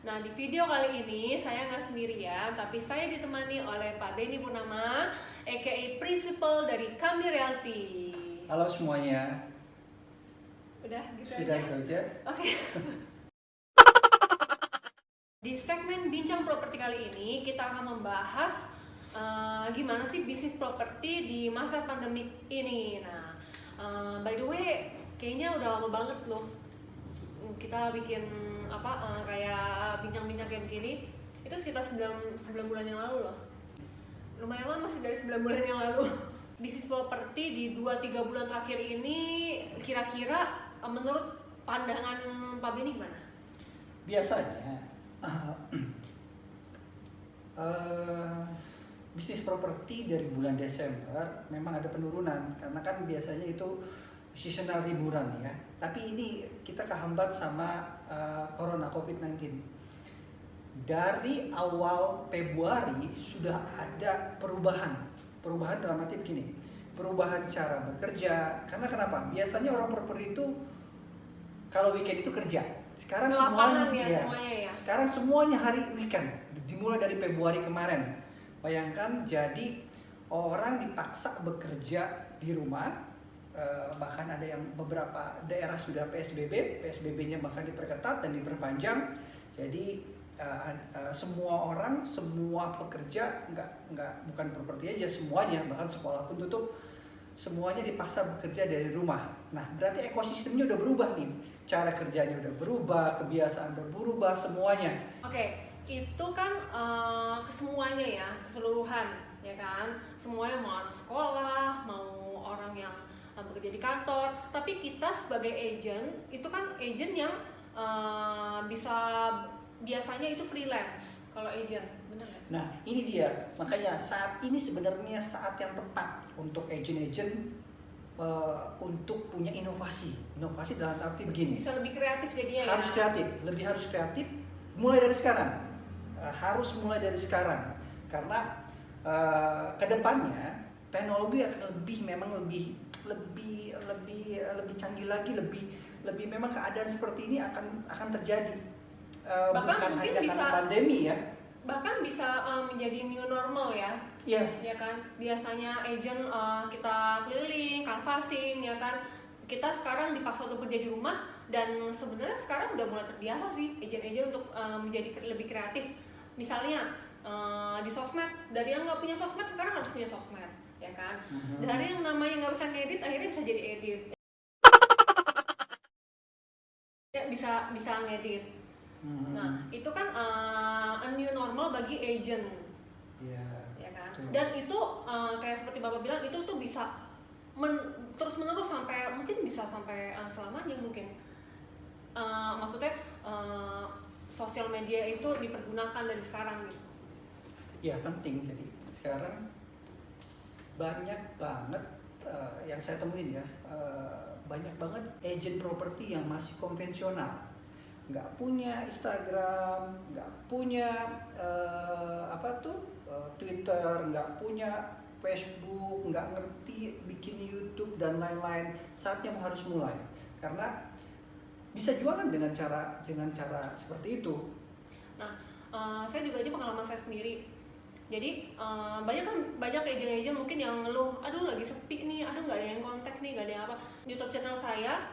Nah, di video kali ini saya nggak sendirian, tapi saya ditemani oleh Pak Benny Purnama, aka Principal dari Kami Realty. Halo semuanya. Udah gitu Sudah aja? itu aja? Oke. Di segmen Bincang Properti kali ini, kita akan membahas gimana sih bisnis properti di masa pandemi ini. Nah, by the way, kayaknya udah lama banget loh kita bikin kayak bincang-bincang kayak begini. Itu sekitar 9 bulan yang lalu loh. Lumayan lama sih, dari 9 bulan yang lalu. Bisnis properti di 2-3 bulan terakhir ini kira-kira menurut pandangan Pak Benny gimana? Biasanya bisnis properti dari bulan Desember memang ada penurunan karena kan biasanya itu seasonal liburan ya. Tapi ini kita kehambat sama corona COVID-19. Dari awal Februari sudah ada perubahan dalam arti begini, perubahan cara bekerja. Karena kenapa? Biasanya orang properti itu kalau weekend itu kerja. Sekarang semuanya ya. Sekarang semuanya hari weekend. Dimulai dari Februari kemarin. Bayangkan, jadi orang dipaksa bekerja di rumah. Bahkan ada yang beberapa daerah sudah PSBB-nya bahkan diperketat dan diperpanjang. Jadi semua orang, semua pekerja, bukan properti aja, semuanya, bahkan sekolah pun tutup, semuanya dipaksa bekerja dari rumah. Nah, berarti ekosistemnya udah berubah nih, cara kerjanya udah berubah, kebiasaan udah berubah, semuanya. Oke, itu kan kesemuanya ya, keseluruhan ya kan, semuanya, mau anak sekolah, mau orang yang bekerja di kantor. Tapi kita sebagai agent, itu kan agent yang biasanya itu freelance kalau agent, bener nggak? Nah, ini dia, makanya saat ini sebenarnya saat yang tepat untuk agent-agent untuk punya inovasi dalam arti begini. Bisa lebih kreatif jadinya. Harus kreatif, harus kreatif, mulai dari sekarang. Harus mulai dari sekarang, karena kedepannya teknologi akan lebih canggih lagi, lebih memang keadaan seperti ini akan terjadi. Bukan hanya karena pandemi ya. Bahkan bisa menjadi new normal ya. Yes. Ya kan, biasanya agent kita keliling, canvassing ya kan. Kita sekarang dipaksa untuk kerja di rumah, dan sebenarnya sekarang udah mulai terbiasa sih agent-agent untuk menjadi lebih kreatif. Misalnya di sosmed, dari yang nggak punya sosmed sekarang harus punya sosmed, ya kan. Dari yang namanya nggak usah ngedit, akhirnya bisa jadi edit. Ya, bisa ngedit. Nah, itu kan a new normal bagi agent. Ya kan? Betul. Dan itu kayak seperti Bapak bilang, itu tuh bisa terus menerus sampai selamanya mungkin. Maksudnya sosial media itu dipergunakan dari sekarang gitu. Ya, penting. Jadi sekarang banyak banget yang saya temuin ya, banyak banget agent properti yang masih konvensional, nggak punya Instagram, nggak punya Twitter, nggak punya Facebook, nggak ngerti bikin YouTube dan lain-lain. Saatnya harus mulai, karena bisa jualan dengan cara seperti itu. Nah, saya juga ini pengalaman saya sendiri. Jadi banyak agent-agent mungkin yang ngeluh, aduh lagi sepi nih, aduh nggak ada yang kontak nih, nggak ada yang apa. YouTube channel saya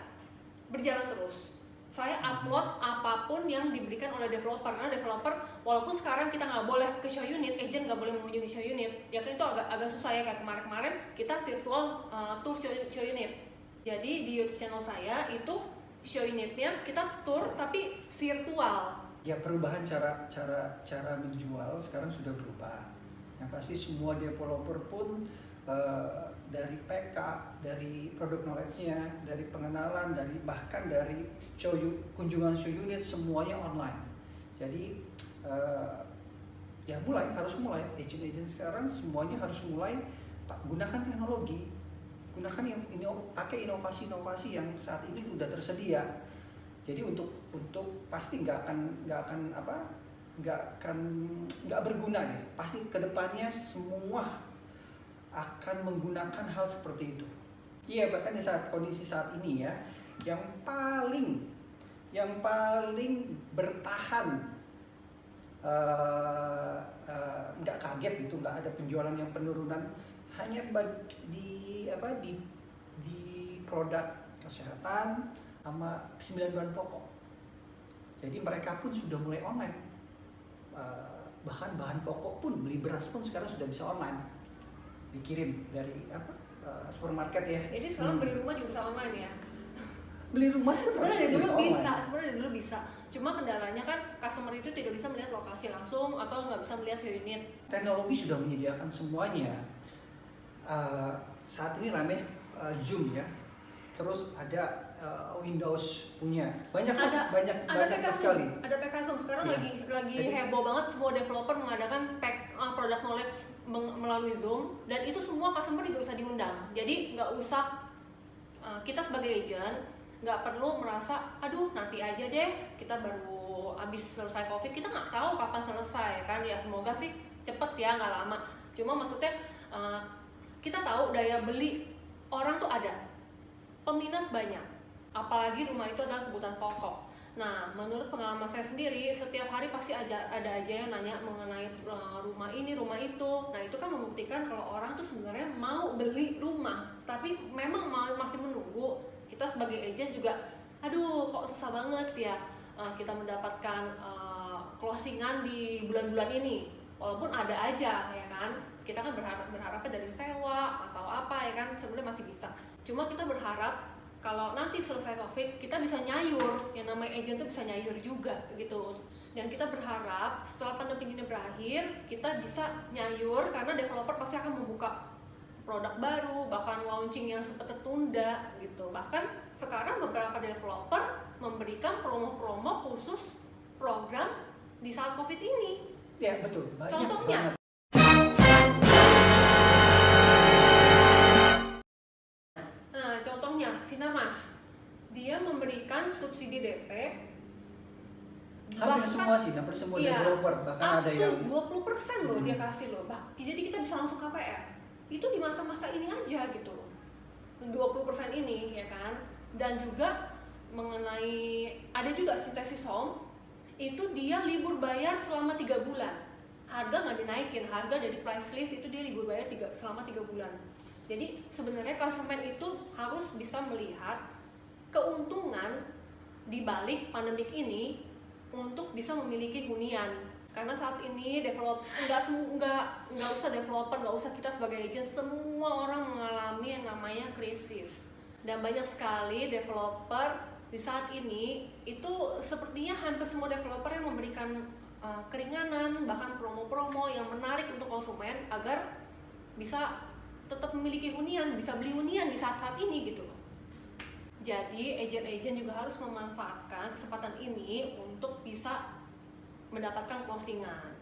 berjalan terus. Saya upload apapun yang diberikan oleh developer, karena developer walaupun sekarang kita nggak boleh ke show unit, agent nggak boleh mengunjungi show unit, ya kan itu agak susah ya. Kayak kemarin kita virtual tour show unit. Jadi di YouTube channel saya itu show unitnya kita tour tapi virtual. Ya, perubahan cara menjual sekarang sudah berubah. Yang pasti semua developer pun dari PK, dari product knowledge-nya, dari pengenalan, bahkan dari kunjungan show unit, semuanya online. Jadi harus mulai agent-agent sekarang semuanya harus mulai gunakan teknologi, pakai inovasi-inovasi yang saat ini sudah tersedia. Jadi untuk pasti nggak berguna ya. Pasti kedepannya semua akan menggunakan hal seperti itu. Iya, bahkan di kondisi saat ini ya, yang paling bertahan nggak kaget gitu, nggak ada penjualan yang penurunan hanya di produk kesehatan sama 9 bahan pokok. Jadi mereka pun sudah mulai online. Bahkan bahan pokok pun, beli beras pun sekarang sudah bisa online, dikirim dari supermarket ya. Jadi sekarang beli rumah juga bisa online ya? Beli rumah pun sebenarnya dulu bisa, sebenarnya dulu bisa. Cuma kendalanya kan customer itu tidak bisa melihat lokasi langsung atau nggak bisa melihat unit. Teknologi sudah menyediakan semuanya. Saat ini ramai Zoom ya. Terus ada Windows punya. Banyak sekali. Ada PK Zoom sekarang Ya. lagi heboh banget, semua developer mengadakan product knowledge melalui Zoom, dan itu semua customer juga bisa diundang. Jadi nggak usah kita sebagai agent nggak perlu merasa aduh nanti aja deh, kita baru habis selesai COVID, kita nggak tahu kapan selesai kan ya. Semoga sih cepet ya, nggak lama. Cuma maksudnya kita tahu daya beli orang tuh ada, peminat banyak, apalagi rumah itu adalah kebutuhan pokok. Nah, menurut pengalaman saya sendiri, setiap hari pasti ada aja yang nanya mengenai rumah ini, rumah itu. Nah, itu kan membuktikan kalau orang tuh sebenarnya mau beli rumah, tapi memang masih menunggu. Kita sebagai agent juga, aduh kok susah banget ya kita mendapatkan closingan di bulan-bulan ini. Walaupun ada aja ya kan, kita kan berharapnya dari sewa atau apa ya kan, sebenarnya masih bisa. Cuma kita berharap kalau nanti selesai COVID kita bisa nyayur, yang namanya agent tuh bisa nyayur juga gitu. Dan kita berharap setelah pandemi ini berakhir kita bisa nyayur, karena developer pasti akan membuka produk baru, bahkan launching yang sempat tertunda gitu. Bahkan sekarang beberapa developer memberikan promo-promo khusus program di saat COVID ini. Ya betul. Contohnya, Sinarmas, dia memberikan subsidi DP hampir semua developer, bahkan ada yang 20% loh dia kasih loh. Jadi kita bisa langsung KPR. Itu di masa-masa ini aja gitu loh. 20% ini ya kan. Dan juga mengenai ada juga sintesis home, itu dia libur bayar selama 3 bulan. Harga nggak dinaikin, harga dari price list itu dia libur bayar selama 3 bulan. Jadi sebenarnya konsumen itu harus bisa melihat keuntungan di balik pandemik ini untuk bisa memiliki hunian. Karena saat ini nggak usah developer, nggak usah kita sebagai agent, semua orang mengalami yang namanya krisis. Dan banyak sekali developer di saat ini itu sepertinya hampir semua developer yang memberikan keringanan, bahkan promo-promo yang menarik untuk konsumen agar bisa tetap memiliki hunian, bisa beli hunian di saat-saat ini gitu. Jadi agent-agent juga harus memanfaatkan kesempatan ini untuk bisa mendapatkan closingan.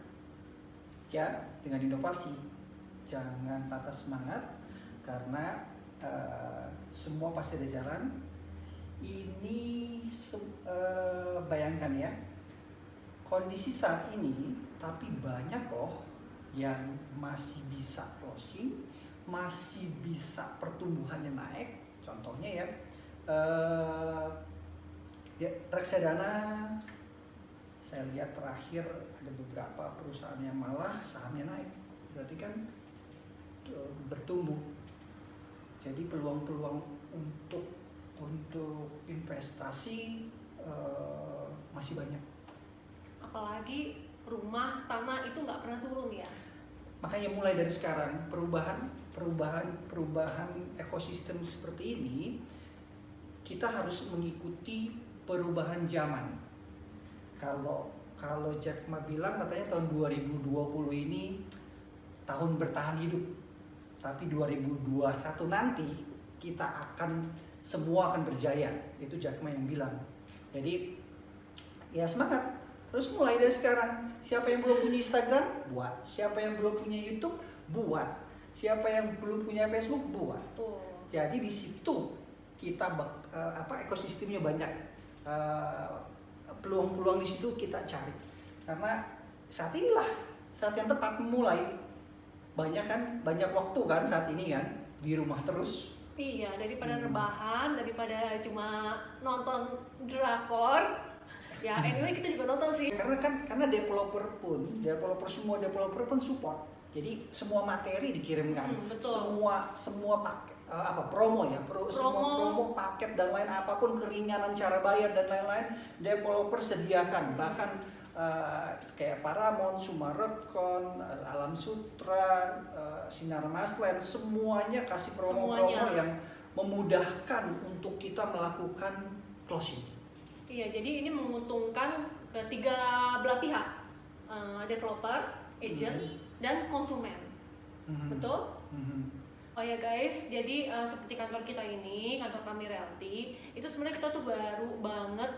Ya, dengan inovasi, jangan patah semangat karena semua pasti ada jalan. Ini bayangkan ya, kondisi saat ini, tapi banyak loh yang masih bisa closing, masih bisa pertumbuhannya naik. Contohnya ya, reksadana. Saya lihat terakhir ada beberapa perusahaan yang malah sahamnya naik, berarti kan bertumbuh. Jadi peluang-peluang untuk investasi masih banyak. Apalagi rumah, tanah itu nggak pernah turun ya. Makanya mulai dari sekarang perubahan ekosistem seperti ini, kita harus mengikuti perubahan zaman. Kalau Jack Ma bilang katanya tahun 2020 ini tahun bertahan hidup, tapi 2021 nanti kita semua akan berjaya. Itu Jack Ma yang bilang. Jadi ya semangat, terus mulai dari sekarang. Siapa yang belum punya Instagram, buat. Siapa yang belum punya YouTube, buat. Siapa yang belum punya Facebook, buat. Jadi di situ kita ekosistemnya banyak. Peluang-peluang di situ kita cari, karena saat inilah saat yang tepat memulai. Banyak waktu kan saat ini kan, di rumah terus. Iya, daripada rebahan, daripada cuma nonton drakor, Ya anyway kita juga nonton sih. Karena semua developer pun support. Jadi semua materi dikirimkan, betul. semua paket promo ya, semua promo paket dan lain apapun, keringanan cara bayar dan lain-lain developer sediakan. Bahkan kayak Paramount, Sumarekon, Alam Sutra, Sinar Maslen, semuanya kasih promo-promo yang memudahkan untuk kita melakukan closing. Iya, jadi ini menguntungkan ketiga belah pihak, developer, agent, dan konsumen. Betul? Oh ya guys, jadi seperti kantor kita ini, kantor kami Realty, itu sebenarnya kita tuh baru banget,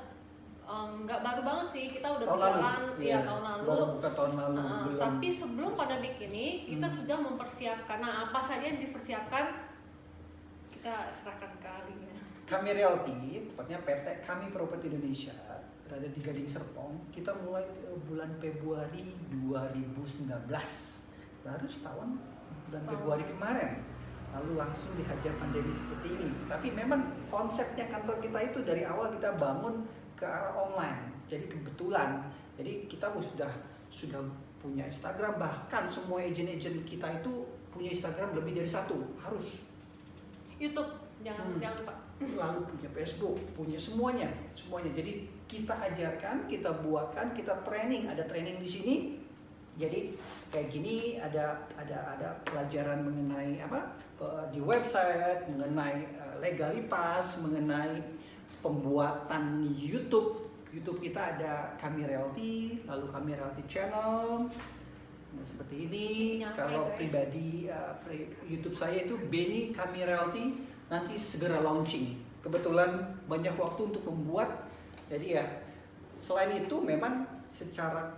nggak baru banget sih, kita udah berjalan tahun lalu. Baru buka tahun lalu. Tapi sebelum pandemik ini, kita sudah mempersiapkan. Nah, apa saja yang dipersiapkan, kita serahkan ke ahlinya. Kami Realty, tepatnya PT Kami Properti Indonesia, berada di Gading Serpong. Kita mulai bulan Februari 2019, baru setahun bulan Februari kemarin. Lalu langsung dihajar pandemi seperti ini. Tapi memang konsepnya kantor kita itu dari awal kita bangun ke arah online. Jadi kebetulan, jadi kita sudah punya Instagram, bahkan semua agent-agent kita itu punya Instagram lebih dari satu, harus. YouTube, jangan lupa. Lalu punya Facebook, punya semuanya. Jadi kita ajarkan, kita buatkan, kita training, ada training di sini. Jadi kayak gini ada pelajaran mengenai di website, mengenai legalitas, mengenai pembuatan YouTube. YouTube kita ada Kami Realty, lalu Kami Realty Channel. Nah, seperti ini. Kalau pribadi YouTube saya itu Benny Kami Realty, nanti segera launching. Kebetulan banyak waktu untuk membuat. Jadi ya selain itu memang secara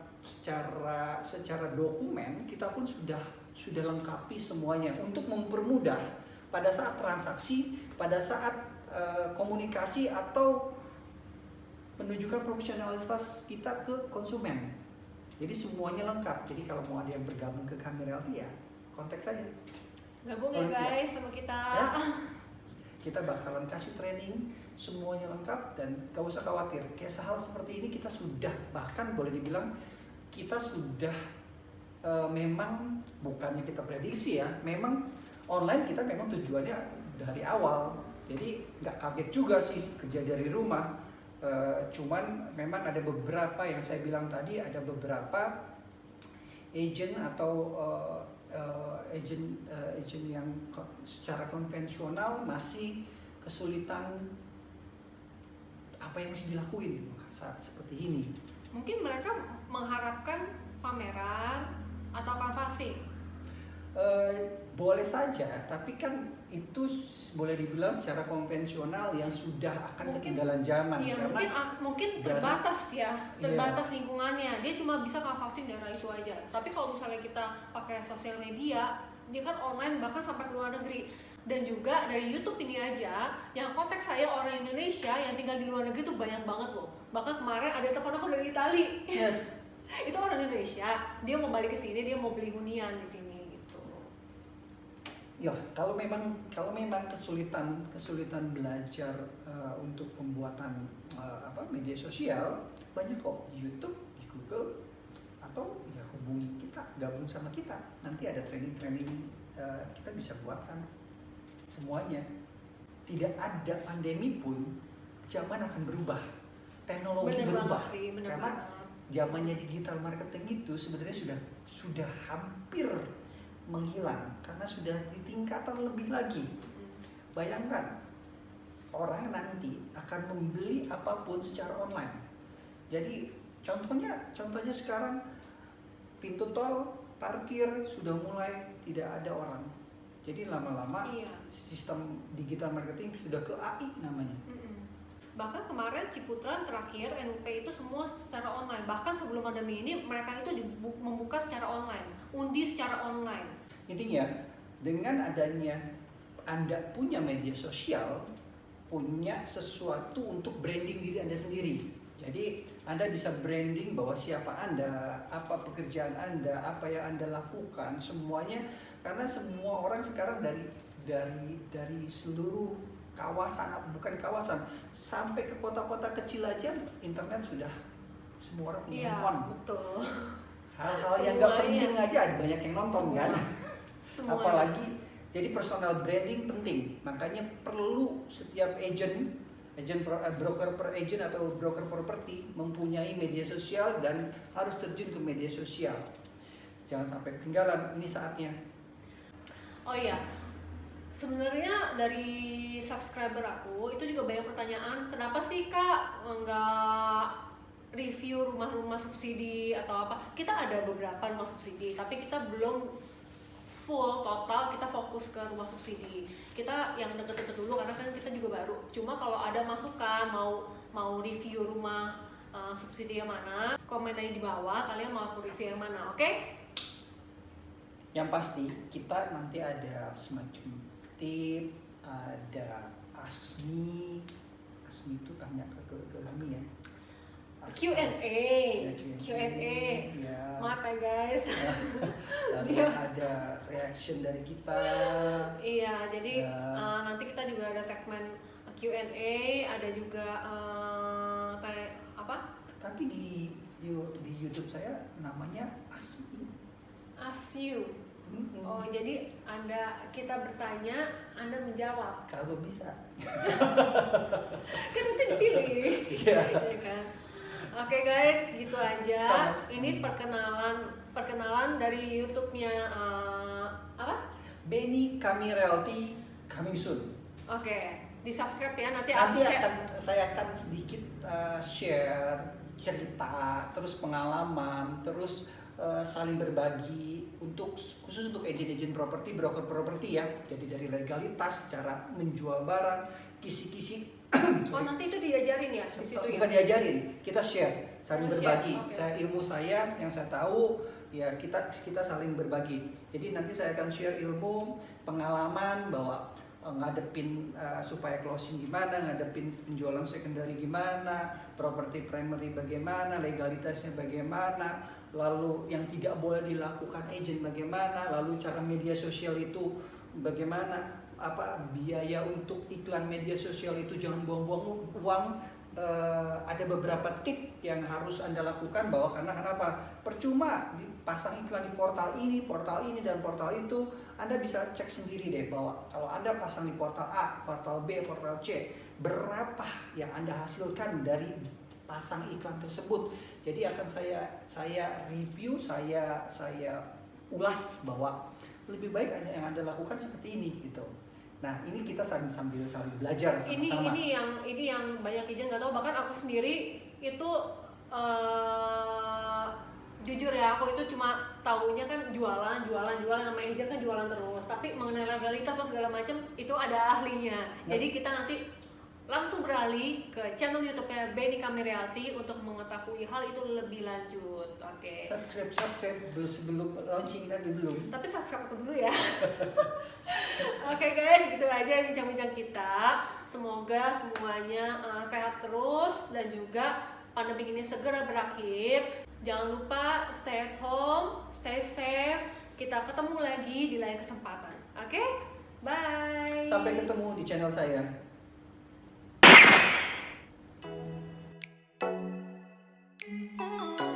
dokumen kita pun sudah lengkapi semuanya untuk mempermudah pada saat transaksi, pada saat komunikasi atau menunjukkan profesionalitas kita ke konsumen. Jadi semuanya lengkap. Jadi kalau mau ada yang bergabung ke Kami Realty ya kontak saja. Gabung ya guys sama kita. Ya. Kita bakalan kasih training semuanya lengkap dan gak usah khawatir. Kayak hal seperti ini kita sudah, bahkan boleh dibilang kita sudah memang bukannya kita prediksi ya, memang online kita memang tujuannya dari awal. Jadi nggak kaget juga sih kerja dari rumah. Cuman memang ada beberapa yang saya bilang tadi, ada beberapa agent atau agent yang secara konvensional masih kesulitan apa yang mesti dilakuin saat seperti ini. Mungkin mereka mengharapkan pameran atau canvassing. Boleh saja, tapi kan itu boleh dibilang secara konvensional yang sudah akan ketinggalan zaman. Iya, mungkin terbatas lingkungannya. Dia cuma bisa canvassing daerah itu aja. Tapi kalau misalnya kita pakai sosial media, dia kan online bahkan sampai ke luar negeri. Dan juga dari YouTube ini aja, yang kontak saya orang Indonesia yang tinggal di luar negeri itu banyak banget loh. Bahkan kemarin ada telepon aku dari Itali. Yes. Itu orang Indonesia, dia mau balik ke sini, dia mau beli hunian di sini gitu. Ya, kalau memang kesulitan belajar untuk pembuatan media sosial, banyak kok di YouTube, di Google, atau ya hubungi kita, gabung sama kita. Nanti ada training kita bisa buatkan semuanya. Tidak ada pandemi pun, zaman akan berubah, teknologi berubah. Karena zamannya digital marketing itu sebenarnya sudah hampir menghilang karena sudah di tingkatan lebih lagi. Bayangkan orang nanti akan membeli apapun secara online. Jadi contohnya sekarang pintu tol, parkir sudah mulai tidak ada orang. Jadi lama-lama sistem digital marketing sudah ke AI namanya. Bahkan kemarin Ciputra terakhir NUP itu semua secara online. Bahkan sebelum pandemi ini mereka itu membuka secara online, undi secara online. Intinya dengan adanya Anda punya media sosial, punya sesuatu untuk branding diri Anda sendiri. Jadi Anda bisa branding bahwa siapa Anda, apa pekerjaan Anda, apa yang Anda lakukan, semuanya. Karena semua orang sekarang dari seluruh kawasan, bukan kawasan, sampai ke kota-kota kecil aja internet sudah semua orang punya Iya, handphone. betul. Hal-hal yang nggak Semuanya. penting aja ada banyak yang nonton kan. Semuanya. Apalagi jadi personal branding penting. Makanya perlu setiap broker per agent atau broker properti mempunyai media sosial dan harus terjun ke media sosial. Jangan sampai ketinggalan, ini saatnya. Oh iya, sebenarnya dari subscriber aku itu juga banyak pertanyaan, kenapa sih Kak nggak review rumah-rumah subsidi atau apa? Kita ada beberapa rumah subsidi, tapi kita belum full total kita fokus ke rumah subsidi. Kita yang deket-deket dulu karena kan kita juga baru. Cuma kalau ada masukan mau review rumah subsidi yang mana, komen aja di bawah kalian mau aku review yang mana, oke? Yang pasti kita nanti ada semacam tip, ada Asmi itu tanya ke kami ya. Q&A, Ya, Q&A. Ya. Maaf ya guys. Lalu Dia- ada reaction dari kita. Iya, jadi Ya. nanti kita juga ada segmen Q&A, ada juga apa? Tapi di YouTube saya namanya Asmi. Ask you. Mm-mm. Oh, jadi kita bertanya, Anda menjawab. Kalau bisa. Kan nanti dipilih. Iya. Ya kan? Oke guys, gitu aja. Sama. Ini perkenalan dari YouTube-nya apa? Benny Kami Realty coming soon. Oke, di subscribe ya. Nanti Nanti aku cek. saya akan sedikit share cerita, terus pengalaman, terus saling berbagi khusus untuk agent-agent properti, broker properti ya. Jadi dari legalitas, cara menjual barang, kisi-kisi. Oh, nanti itu diajarin ya di situ ya. Bukan diajarin, kita share, saling Oh, berbagi. share, oke. Saya ilmu saya yang saya tahu, ya kita saling berbagi. Jadi nanti saya akan share ilmu, pengalaman bahwa ngadepin supaya closing gimana, ngadepin penjualan secondary gimana, properti primary bagaimana, legalitasnya bagaimana, lalu yang tidak boleh dilakukan agent bagaimana, lalu cara media sosial itu bagaimana, biaya untuk iklan media sosial itu jangan buang-buang uang. Ada beberapa tip yang harus Anda lakukan bahwa karena kenapa? Percuma dipasang iklan di portal ini dan portal itu. Anda bisa cek sendiri deh bahwa kalau Anda pasang di portal A, portal B, portal C, berapa yang Anda hasilkan dari pasang iklan tersebut. Jadi akan saya review, saya ulas bahwa lebih baik yang Anda lakukan seperti ini gitu. Nah, ini kita sambil belajar sama-sama. Ini yang banyak agent nggak tahu, bahkan aku sendiri itu jujur ya, aku itu cuma taunya kan jualan nama agent kan jualan terus, tapi mengenai legalitas apa segala macam itu ada ahlinya. Nah. Jadi kita nanti langsung beralih ke channel YouTube-nya Benny Kami Realty untuk mengetahui hal itu lebih lanjut. Oke. Subscribe sebelum launching tapi belum. Tapi subscribe aku dulu ya. Oke guys, gitu aja bincang-bincang kita. Semoga semuanya sehat terus dan juga pandemi ini segera berakhir. Jangan lupa stay at home, stay safe. Kita ketemu lagi di lain kesempatan. Oke? Bye. Sampai ketemu di channel saya. Oh